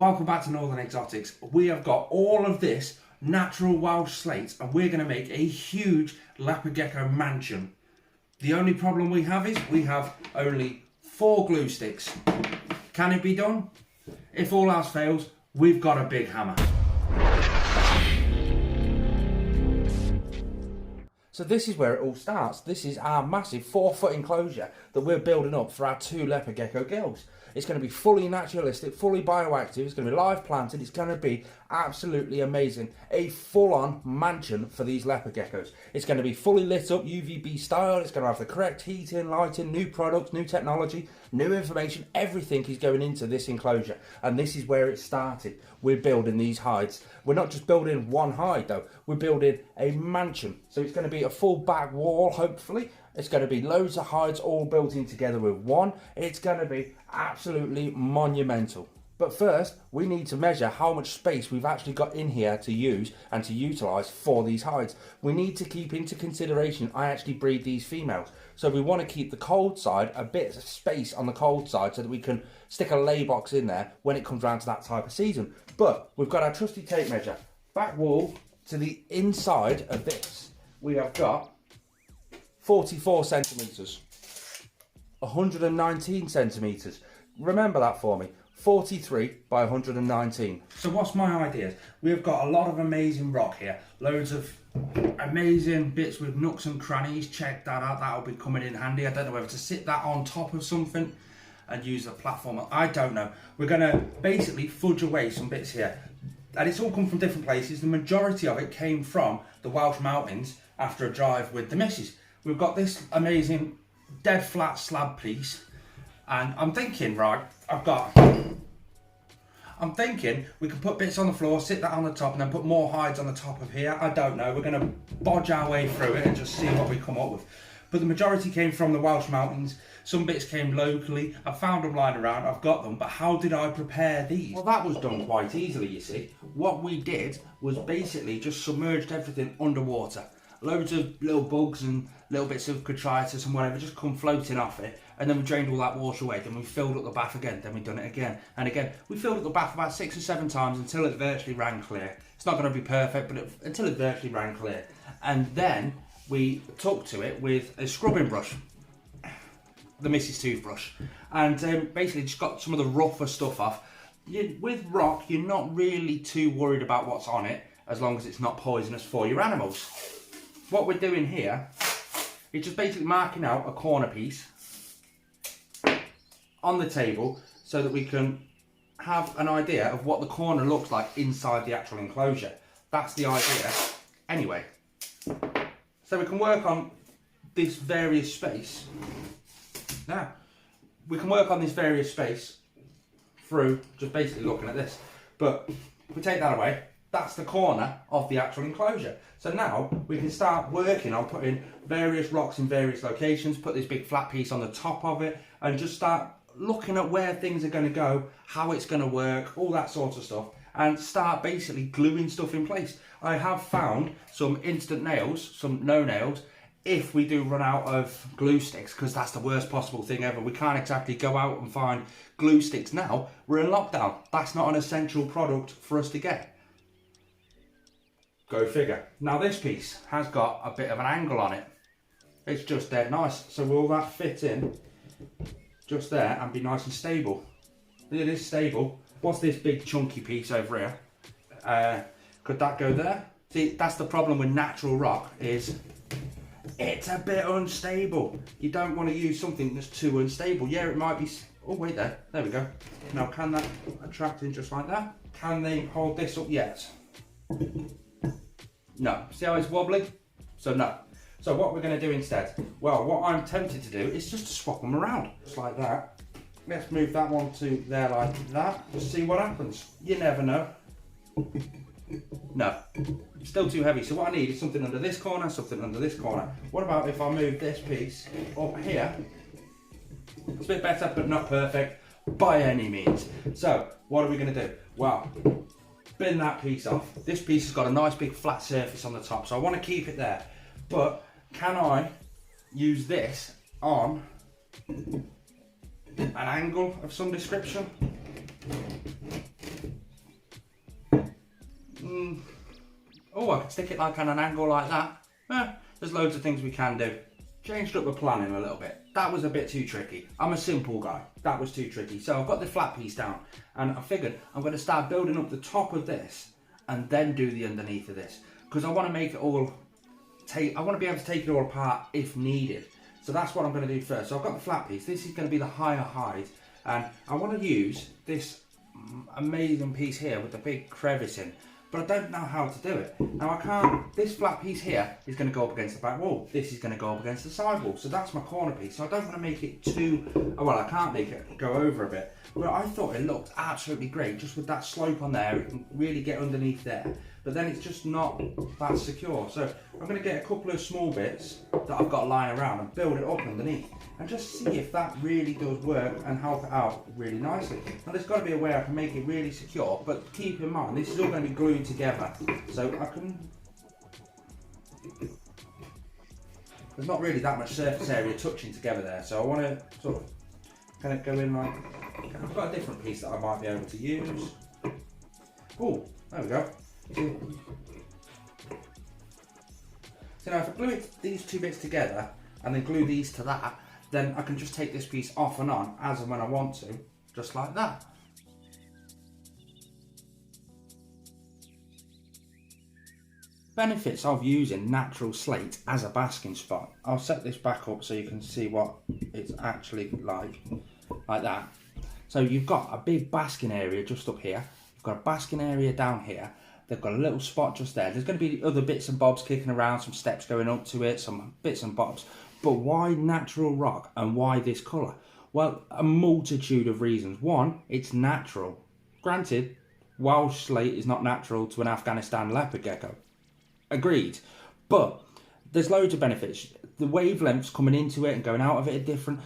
Welcome back to Northern Exotics. We have got all of this natural Welsh slate and we're going to make a huge Leopard Gecko mansion. The only problem we have is we have only 4 glue sticks. Can it be done? If all else fails, we've got a big hammer. So this is where it all starts. This is our massive 4-foot enclosure that we're building up for our 2 Leopard Gecko girls. It's going to be fully naturalistic, fully bioactive, it's going to be live planted, it's going to be absolutely amazing. A full-on mansion for these Leopard Geckos. It's going to be fully lit up, UVB style, it's going to have the correct heating, lighting, new products, new technology, new information, everything is going into this enclosure. And this is where it started. We're building these hides. We're not just building one hide though, we're building a mansion. So it's going to be a full back wall, hopefully. It's going to be loads of hides all built in together with one. It's going to be absolutely monumental. But first, we need to measure how much space we've actually got in here to use and to utilise for these hides. We need to keep into consideration, I actually breed these females. So we want to keep the cold side, a bit of space on the cold side so that we can stick a lay box in there when it comes around to that type of season. But we've got our trusty tape measure. Back wall to the inside of this, we have got 44 centimetres, 119 centimetres. Remember that for me, 43 by 119. So what's my idea? We've got a lot of amazing rock here, loads of amazing bits with nooks and crannies. Check that out, that'll be coming in handy. I don't know whether to sit that on top of something and use a platform, I don't know. We're gonna basically fudge away some bits here. And it's all come from different places. The majority of it came from the Welsh mountains after a drive with the missus. We've got this amazing dead flat slab piece, and I'm thinking, right, I'm thinking we could put bits on the floor, sit that on the top, and then put more hides on the top of here. I don't know, we're gonna bodge our way through it and just see what we come up with. But the majority came from the Welsh mountains, some bits came locally, I found them lying around, I've got them, but how did I prepare these? Well, that was done quite easily, you see. What we did was basically just submerged everything underwater. Loads of little bugs and little bits of detritus and whatever just come floating off it, and then we drained all that water away, then we filled up the bath again, then we've done it again and again. We filled up the bath about 6 or 7 times until it virtually ran clear. It's not going to be perfect, but until it virtually ran clear. And then we took to it with a scrubbing brush, the Mrs. Toothbrush, and basically just got some of the rougher stuff off. With rock, you're not really too worried about what's on it, as long as it's not poisonous for your animals. What we're doing here is just basically marking out a corner piece on the table so that we can have an idea of what the corner looks like inside the actual enclosure. That's the idea anyway. So we can work on this various space. Now, we can work on this various space through just basically looking at this. But if we take that away, that's the corner of the actual enclosure. So now we can start working on putting various rocks in various locations, put this big flat piece on the top of it, and just start looking at where things are going to go, how it's going to work, all that sort of stuff, and start basically gluing stuff in place. I have found some instant nails, some no nails, if we do run out of glue sticks, because that's the worst possible thing ever. We can't exactly go out and find glue sticks now. We're in lockdown. That's not an essential product for us to get. Go figure. Now this piece has got a bit of an angle on it. It's just dead nice. So will that fit in just there and be nice and stable? It is stable. What's this big chunky piece over here? Could that go there? See, that's the problem with natural rock, is it's a bit unstable. You don't want to use something that's too unstable. Yeah, it might be... Oh, wait there. There we go. Now, can that attract in just like that? Can they hold this up yet? No. See how it's wobbly? So no. So what we're going to do instead? Well, what I'm tempted to do is just to swap them around. Just like that. Let's move that one to there like that. Just see what happens. You never know. No. Still too heavy. So what I need is something under this corner, something under this corner. What about if I move this piece up here? It's a bit better, but not perfect by any means. So what are we going to do? Well, bin that piece off. This piece has got a nice big flat surface on the top, so I want to keep it there. But can I use this on an angle of some description? oh, I could stick it like on an angle like that. There's loads of things we can do. Changed up the planning a little bit. That was a bit too tricky. I'm a simple guy. That was too tricky. So I've got the flat piece down and I figured I'm going to start building up the top of this and then do the underneath of this. Because I want to make it all, I want to be able to take it all apart if needed. So that's what I'm going to do first. So I've got the flat piece. This is going to be the higher height. And I want to use this amazing piece here with the big crevice in. But I don't know how to do it. Now I can't, this flat piece here is going to go up against the back wall. This is going to go up against the side wall. So that's my corner piece. So I don't want to make it too, well, I can't make it go over a bit. But I thought it looked absolutely great just with that slope on there. It can really get underneath there. But then it's just not that secure. So I'm going to get a couple of small bits that I've got lying around and build it up underneath. And just see if that really does work and help it out really nicely. Now there's got to be a way I can make it really secure, but keep in mind this is all going to be glued together. So I can, there's not really that much surface area touching together there. So I want to sort of kind of go in like, I've got a different piece that I might be able to use. Oh, there we go. So now if I glue these two bits together and then glue these to that, then I can just take this piece off and on as and when I want to, just like that. Benefits of using natural slate as a basking spot. I'll set this back up so you can see what it's actually like that. So you've got a big basking area just up here, you've got a basking area down here, they've got a little spot just there. There's going to be other bits and bobs kicking around, some steps going up to it, some bits and bobs. But why natural rock and why this colour? Well, a multitude of reasons. One, it's natural. Granted, Welsh slate is not natural to an Afghanistan leopard gecko. Agreed. But there's loads of benefits. The wavelengths coming into it and going out of it are different.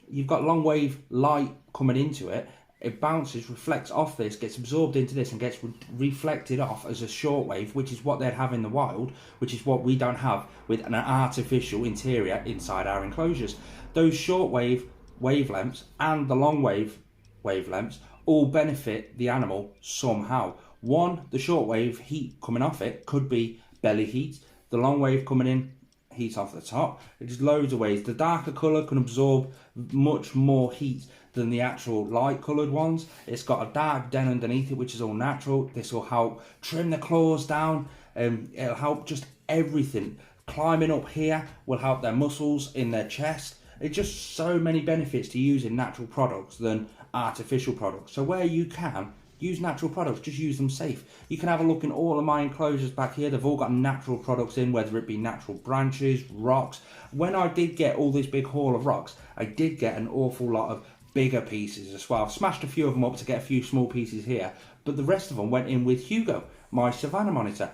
You've got long wave light coming into it. It bounces, reflects off this, gets absorbed into this and gets reflected off as a short wave, which is what they'd have in the wild, which is what we don't have with an artificial interior inside our enclosures. Those short wave wavelengths and the long wave wavelengths all benefit the animal somehow. One, the short wave heat coming off it could be belly heat. The long wave coming in, heat off the top. There's loads of ways. The darker colour can absorb much more heat than the actual light coloured ones. It's got a dark den underneath it, which is all natural. This will help trim the claws down. It'll help just everything. Climbing up here will help their muscles in their chest. It's just so many benefits to using natural products than artificial products. So where you can, use natural products, just use them safe. You can have a look in all of my enclosures back here. They've all got natural products in, whether it be natural branches, rocks. When I did get all this big haul of rocks, I did get an awful lot of bigger pieces as well. I've smashed a few of them up to get a few small pieces here, but the rest of them went in with Hugo, my Savannah monitor.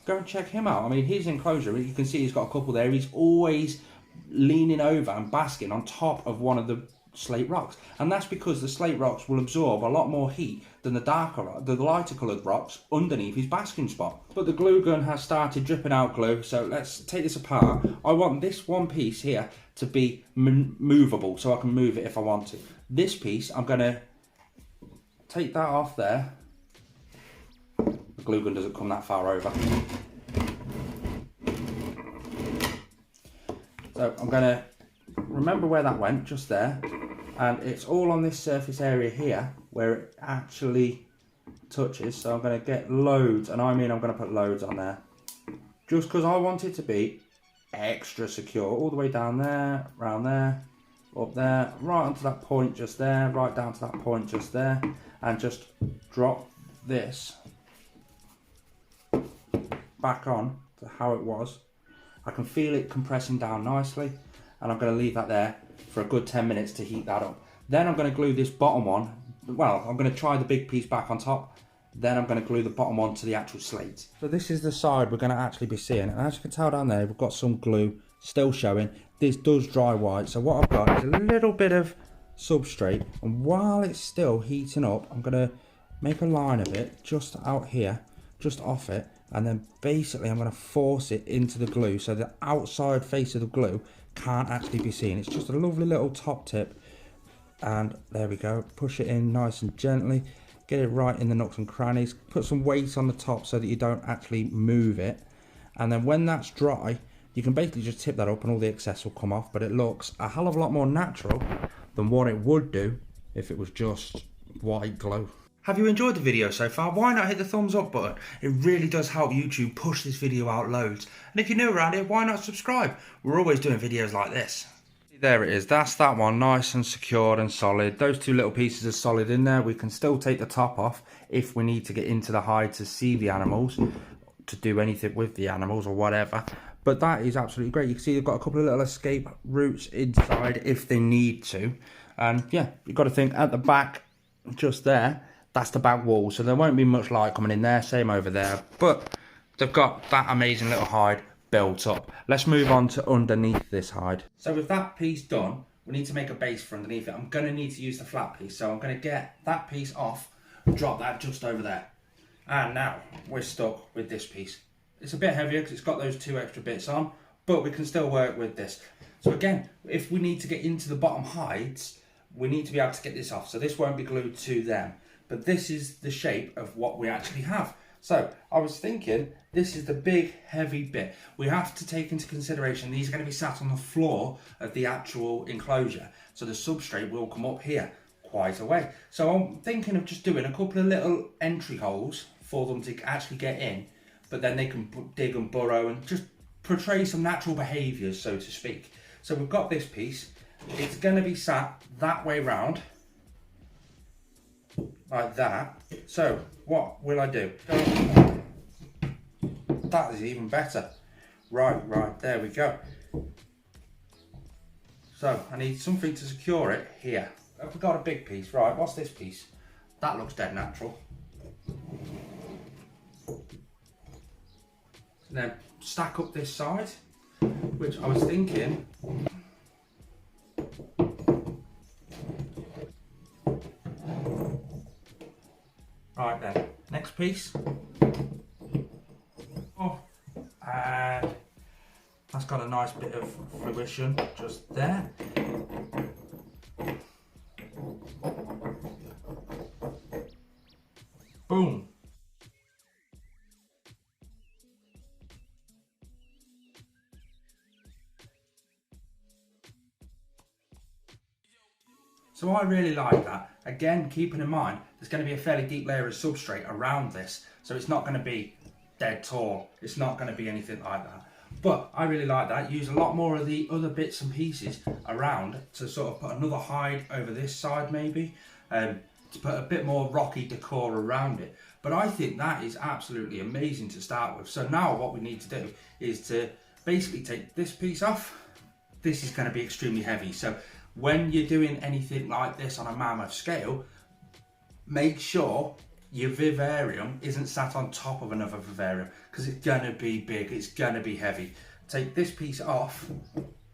Go and check him out. I mean, his enclosure, you can see he's got a couple there. He's always leaning over and basking on top of one of the slate rocks, and that's because the slate rocks will absorb a lot more heat than the lighter coloured rocks underneath his basking spot. But the glue gun has started dripping out glue, so let's take this apart. I want this one piece here to be movable, so I can move it if I want to. This piece, I'm going to take that off there. The glue gun doesn't come that far over. So I'm going to remember where that went, just there, and it's all on this surface area here where it actually touches. So I'm going to get loads, and I mean I'm going to put loads on there, just because I want it to be extra secure, all the way down there, around there, up there, right onto that point just there, right down to that point just there, and just drop this back on to how it was. I can feel it compressing down nicely, and I'm going to leave that there for a good 10 minutes to heat that up. Then I'm going to glue this bottom one. Well, I'm going to try the big piece back on top, then I'm going to glue the bottom one to the actual slate. So this is the side we're going to actually be seeing, and as you can tell down there, we've got some glue still showing. This does dry white, so what I've got is a little bit of substrate, and while it's still heating up, I'm going to make a line of it just out here, just off it, and then basically I'm going to force it into the glue so the outside face of the glue can't actually be seen. It's just a lovely little top tip, and there we go. Push it in nice and gently. get it right in the nooks and crannies, put some weight on the top so that you don't actually move it, and then when that's dry you can basically just tip that up and all the excess will come off, but it looks a hell of a lot more natural than what it would do if it was just white glow. Have you enjoyed the video so far? Why not hit the thumbs up button? It really does help YouTube push this video out loads. And if you're new around here, why not subscribe? We're always doing videos like this. There it is, that's that one, nice and secured and solid. Those two little pieces are solid in there. We can still take the top off if we need to get into the hide to see the animals, to do anything with the animals or whatever. But that is absolutely great. You can see you've got a couple of little escape routes inside if they need to. And yeah, you've got to think at the back, just there, that's the back wall. So there won't be much light coming in there, same over there. But they've got that amazing little hide built up. Let's move on to underneath this hide. So with that piece done, we need to make a base for underneath it. I'm going to need to use the flat piece. So I'm going to get that piece off, drop that just over there. And now we're stuck with this piece. It's a bit heavier because it's got those two extra bits on, but we can still work with this. So again, if we need to get into the bottom hides, we need to be able to get this off. So this won't be glued to them, but this is the shape of what we actually have. So I was thinking, this is the big heavy bit. We have to take into consideration these are going to be sat on the floor of the actual enclosure. So the substrate will come up here quite a way. So I'm thinking of just doing a couple of little entry holes for them to actually get in, but then they can dig and burrow and just portray some natural behaviours, so to speak. So we've got this piece. It's going to be sat that way round, like that. So what will I do? That is even better. Right, there we go. So I need something to secure it here. I've got a big piece. Right, what's this piece? That looks dead natural. And then stack up this side, which I was thinking, right then, next piece. Oh, and that's got a nice bit of fruition just there. Boom. So I really like that. Again, keeping in mind, there's going to be a fairly deep layer of substrate around this. So it's not going to be dead tall. It's not going to be anything like that. But I really like that. Use a lot more of the other bits and pieces around to sort of put another hide over this side maybe. To put a bit more rocky decor around it. But I think that is absolutely amazing to start with. So now what we need to do is to basically take this piece off. This is going to be extremely heavy. So when you're doing anything like this on a mammoth scale, make sure your vivarium isn't sat on top of another vivarium, because it's going to be big, it's going to be heavy. Take this piece off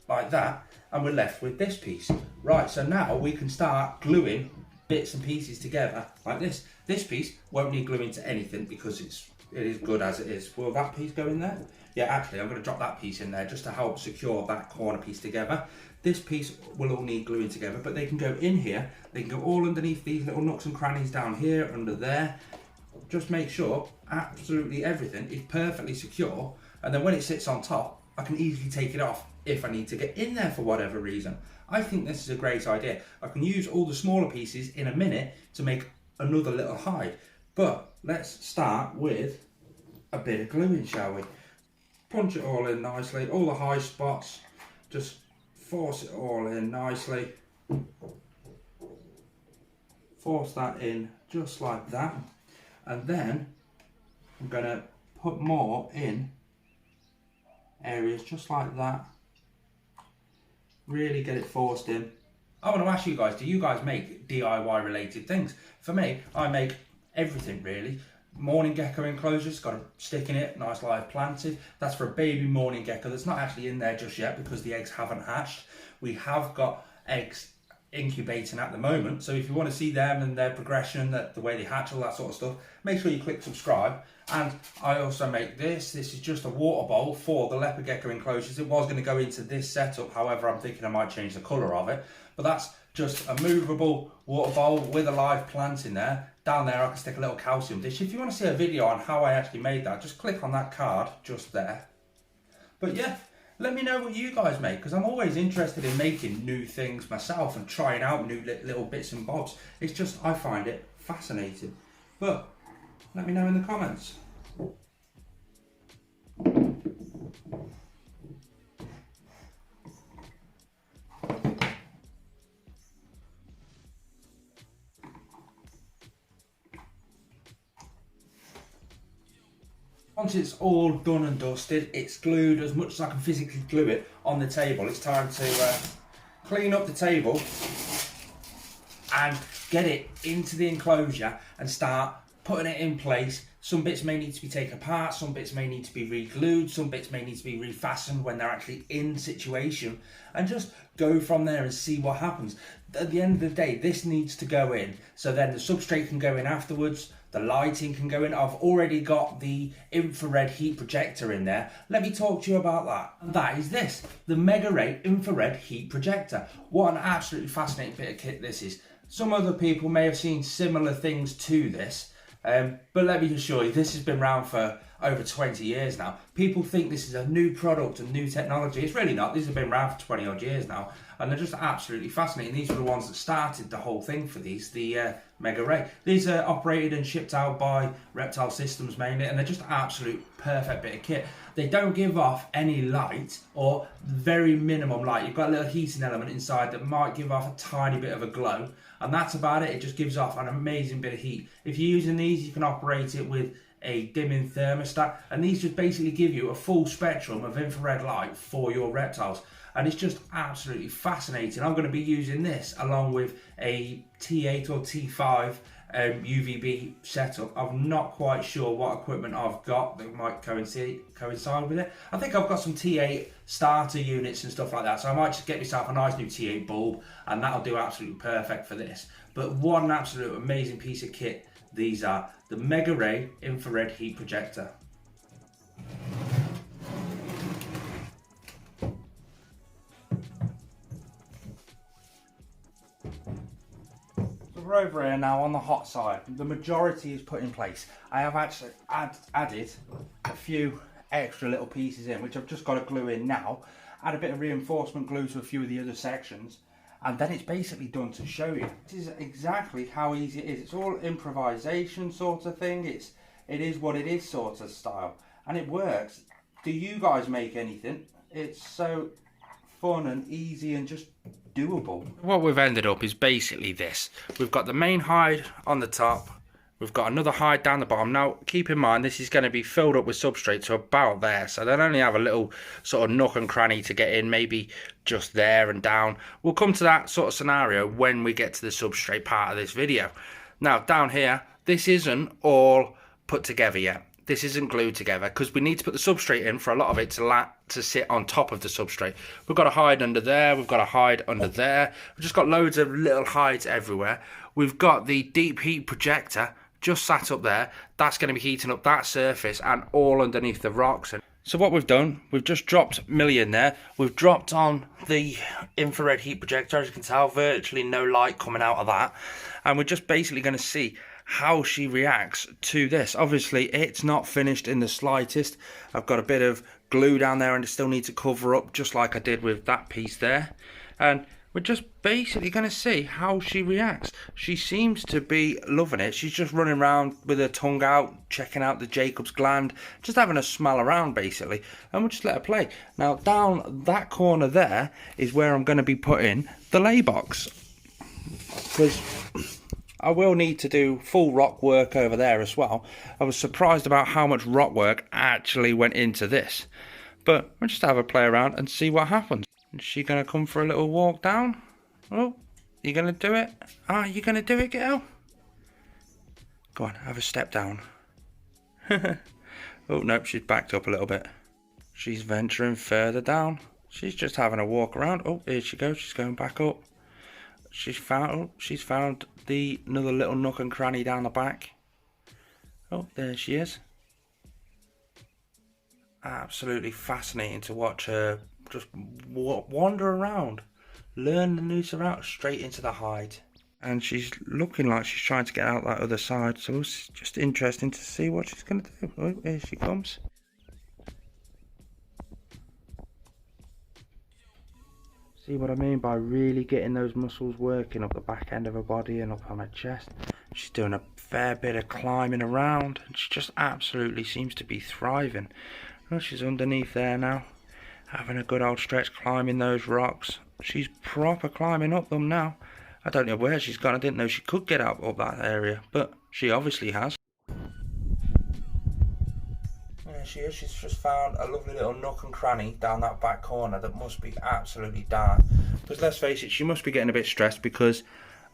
like that and we're left with this piece. Right, so now we can start gluing bits and pieces together like this. This piece won't need gluing to anything because it is good as it is. Will that piece go in there? Yeah, actually I'm going to drop that piece in there just to help secure that corner piece together. This piece will all need gluing together, but they can go in here. They can go all underneath these little nooks and crannies down here, under there. Just make sure absolutely everything is perfectly secure. And then when it sits on top, I can easily take it off if I need to get in there for whatever reason. I think this is a great idea. I can use all the smaller pieces in a minute to make another little hide. But let's start with a bit of gluing, shall we? Punch it all in nicely, all the high spots, just force it all in nicely. Force that in just like that. And then I'm going to put more in areas just like that. Really get it forced in. I want to ask you guys, do you guys make DIY related things? For me, I make everything really. Morning gecko enclosures, got a stick in it, nice live planted. That's for a baby morning gecko that's not actually in there just yet because the eggs haven't hatched. We have got eggs incubating at the moment, so if you want to see them and their progression, the way they hatch, all that sort of stuff, make sure you click subscribe. And I also make this is just a water bowl for the leopard gecko enclosures. It was going to go into this setup, however I'm thinking I might change the colour of it, but that's just a movable water bowl with a live plant in there. Down there I can stick a little calcium dish. If you want to see a video on how I actually made that, just click on that card just there. But yeah, let me know what you guys make, because I'm always interested in making new things myself and trying out new little bits and bobs. It's just, I find it fascinating. But let me know in the comments. Once it's all done and dusted, it's glued as much as I can physically glue it on the table. It's time to clean up the table and get it into the enclosure and start putting it in place. Some bits may need to be taken apart, some bits may need to be re-glued, some bits may need to be refastened when they're actually in situation, and just go from there and see what happens. At the end of the day, this needs to go in, so then the substrate can go in afterwards, the lighting can go in. I've already got the infrared heat projector in there. Let me talk to you about that. And that is this, the Mega Ray infrared heat projector. What an absolutely fascinating bit of kit this is. Some other people may have seen similar things to this, but let me assure you, this has been around for over 20 years now. People think this is a new product and new technology. It's really not. These have been around for 20 odd years now, and they're just absolutely fascinating. These were the ones that started the whole thing for these, the Mega Ray. These are operated and shipped out by Reptile Systems mainly, and they're just absolute perfect bit of kit. They don't give off any light, or very minimum light. You've got a little heating element inside that might give off a tiny bit of a glow, and that's about it. It just gives off an amazing bit of heat. If you're using these, you can operate it with a dimming thermostat, and these just basically give you a full spectrum of infrared light for your reptiles, and it's just absolutely fascinating. I'm going to be using this along with a T8 or T5 UVB setup. I'm not quite sure what equipment I've got that might coincide with it. I think I've got some T8 starter units and stuff like that, so I might just get myself a nice new T8 bulb, and that'll do absolutely perfect for this. But what an absolute amazing piece of kit these are. The Mega Ray infrared heat projector. So we're over here now on the hot side. The majority is put in place. I have actually added a few extra little pieces in, which I've just got to glue in now. Add a bit of reinforcement glue to a few of the other sections, and then it's basically done to show you. This is exactly how easy it is. It's all improvisation sort of thing. It is what it is sort of style, and it works. Do you guys make anything? It's so fun and easy and just doable. What we've ended up is basically this. We've got the main hide on the top. We've got another hide down the bottom. Now, keep in mind, this is going to be filled up with substrate to about there. So they'll only have a little sort of nook and cranny to get in, maybe just there and down. We'll come to that sort of scenario when we get to the substrate part of this video. Now, down here, this isn't all put together yet. This isn't glued together because we need to put the substrate in for a lot of it to sit on top of the substrate. We've got a hide under there. We've got a hide under there. We've just got loads of little hides everywhere. We've got the deep heat projector just sat up there. That's going to be heating up that surface and all underneath the rocks. So what we've done, we've just dropped Millie in there. We've dropped on the infrared heat projector. As you can tell, virtually no light coming out of that. And we're just basically going to see how she reacts to this. Obviously, it's not finished in the slightest. I've got a bit of glue down there and I still need to cover up, just like I did with that piece there. And we're just basically going to see how she reacts. She seems to be loving it. She's just running around with her tongue out, checking out the Jacob's gland, just having a smell around basically. And we'll just let her play. Now, down that corner there is where I'm going to be putting the lay box, because I will need to do full rock work over there as well. I was surprised about how much rock work actually went into this. But we'll just have a play around and see what happens. Is she going to come for a little walk down? Oh, you going to do it? Ah, you going to do it, girl? Go on, have a step down. Oh, nope, she's backed up a little bit. She's venturing further down. She's just having a walk around. Oh, here she goes. She's going back up. She's found the another little nook and cranny down the back. Oh, there she is. Absolutely fascinating to watch her just wander around. learn to noose her out straight into the hide. And she's looking like she's trying to get out that other side, so it's just interesting to see what she's going to do. Oh, here she comes. See what I mean by really getting those muscles working up the back end of her body and up on her chest. She's doing a fair bit of climbing around, and she just absolutely seems to be thriving. Well, she's underneath there now, having a good old stretch, climbing those rocks. She's proper climbing up them now. I don't know where she's gone. I didn't know she could get up that area, but she obviously has. There she is. She's just found a lovely little nook and cranny down that back corner that must be absolutely dark. Because let's face it, she must be getting a bit stressed because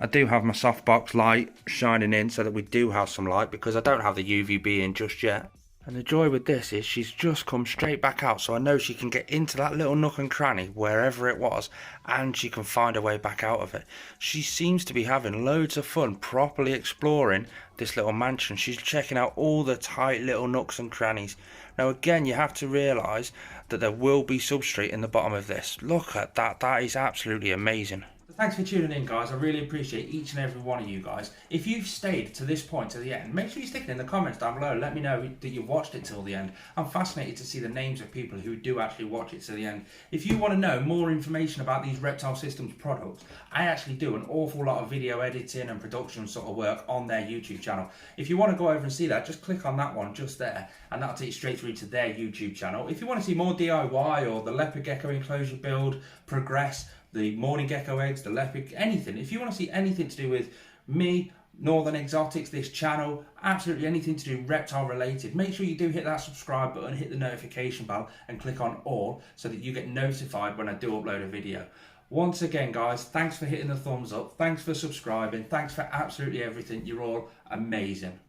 I do have my softbox light shining in so that we do have some light, because I don't have the UVB in just yet. And the joy with this is she's just come straight back out, so I know she can get into that little nook and cranny wherever it was, and she can find her way back out of it. She seems to be having loads of fun properly exploring this little mansion. She's checking out all the tight little nooks and crannies. Now again, you have to realise that there will be substrate in the bottom of this. Look at that, that is absolutely amazing. Thanks for tuning in, guys. I really appreciate each and every one of you guys. If you've stayed to this point, to the end, make sure you stick it in the comments down below. Let me know that you watched it till the end. I'm fascinated to see the names of people who do actually watch it to the end. If you want to know more information about these Reptile Systems products, I actually do an awful lot of video editing and production sort of work on their YouTube channel. If you want to go over and see that, just click on that one just there, and that'll take you straight through to their YouTube channel. If you want to see more DIY or the Leopard Gecko enclosure build, progress, the morning gecko eggs, the leopard, anything. If you want to see anything to do with me, Northern Exotics, this channel, absolutely anything to do reptile related, make sure you do hit that subscribe button, hit the notification bell and click on all so that you get notified when I do upload a video. Once again, guys, thanks for hitting the thumbs up, thanks for subscribing, thanks for absolutely everything. You're all amazing.